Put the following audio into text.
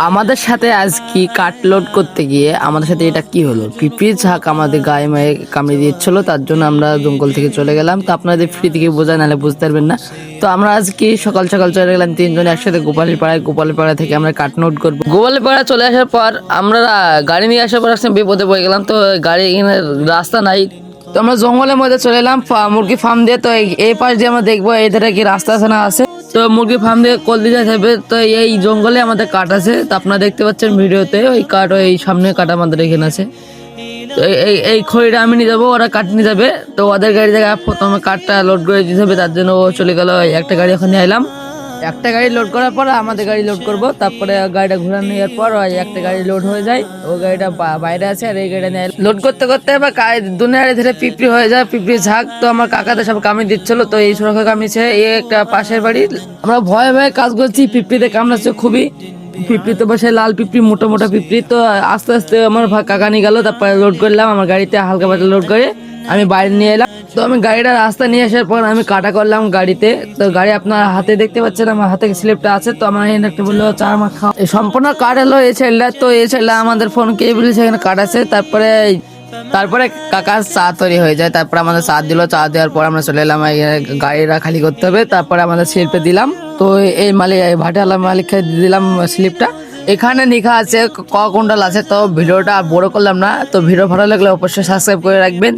আমাদের সাথে আজ কি কাট লোড করতে গিয়ে আমাদের সাথে এটা কি হলো, পিপির ঝাঁক আমাদের গায়ে মায়ে কামড়ে দিচ্ছিল, তার জন্য আমরা জঙ্গল থেকে চলে গেলাম। তো আপনাদের ফ্রি থেকে বোঝা নাহলে বুঝতে পারবেন না। তো আমরা আজ কি সকাল সকাল চলে গেলাম তিনজনে একসাথে গোপালীপাড়া থেকে আমরা কাট নোট করবো। গোপালীপাড়া চলে আসার পর আমরা গাড়ি নিয়ে আসার পর বিপদে পড়ে গেলাম। তো গাড়ি এখানে রাস্তা নাই, তো আমরা জঙ্গলের মধ্যে চলে এলাম মুরগি ফার্ম দিয়ে। তো এই পাশ দিয়ে আমরা দেখবো এই ধারে কি রাস্তা আছে না আছে। তো মুরগি ফার্ম দিয়ে কল দিয়ে যাবে। তো এই জঙ্গলে আমাদের কাঠ আছে, তো আপনারা দেখতে পাচ্ছেন ভিডিওতে ওই কাঠ, ওই সামনে কাঠ আমাদের এখানে আছে। তো এই খড়িটা আমি নিয়ে যাবো, ওরা কাঠ নিয়ে যাবে। তো ওদের গাড়ি থেকে প্রথমে কাঠটা লোড করে দিতে হবে, তার জন্য ও চলে গেল। একটা গাড়ি ওখানে এলাম, একটা গাড়ি লোড করার পর আমাদের গাড়ি লোড করব, তারপরে গাড়িটা ঘোরানো নেওয়ার পর ওই একটা গাড়ি লোড হয়ে যায়। ও গাড়িটা বাইরে আছে আর এই গাড়িটা নিয়ে লোড করতে করতে এবার দুনিয়ারে ধরে পিঁপড়ি হয়ে যায়, পিঁপড়ি ঝাঁক। তো আমার কাকাদের সব কামড়ে দিচ্ছিল, তো এই সুরক্ষা কামড়েছে এই একটা পাশের বাড়ি। আমরা ভয়ে ভয়ে কাজ করছি, পিঁপড়িতে কামড়াচ্ছে খুবই। পিঁপড়ি তো বসে লাল পিঁপড়ি, মোটা মোটা পিঁপড়ি। তো আস্তে আস্তে আমার কাকা নিয়ে গেল, তারপরে লোড করলাম আমার গাড়িতে, হালকা পাতলা লোড করে আমি বাইরে নিয়ে এলাম। তো আমি গাড়িটা রাস্তা নিয়ে আসার পর আমি কাটা করলাম গাড়িতে। তো গাড়ি আপনার হাতে দেখতে পাচ্ছেন, আমার হাতে স্লিপটা আছে। তো আমার এখানে একটা বললো চা মা খাওয়া, সম্পূর্ণ কাট এলো এই ছেলেটা। তো এই ছেলেটা আমাদের ফোন কে বলেছে এখানে কাট আছে। তারপরে কাকার চা তৈরি হয়ে যায়। তারপরে আমাদের চা দিল, চা দেওয়ার পর আমরা চলে এলাম গাড়িটা খালি করতে হবে। তারপরে আমাদের স্লিপে দিলাম। তো এই মালিক ভাটিওয়ালা মালিককে দিয়ে দিলাম স্লিপটা। এখানে লেখা আছে ক কুইন্টাল আছে। তো ভিডিওটা বড় করলাম না, তো ভিডিও ভালো লাগলে অবশ্যই সাবস্ক্রাইব করে রাখবেন।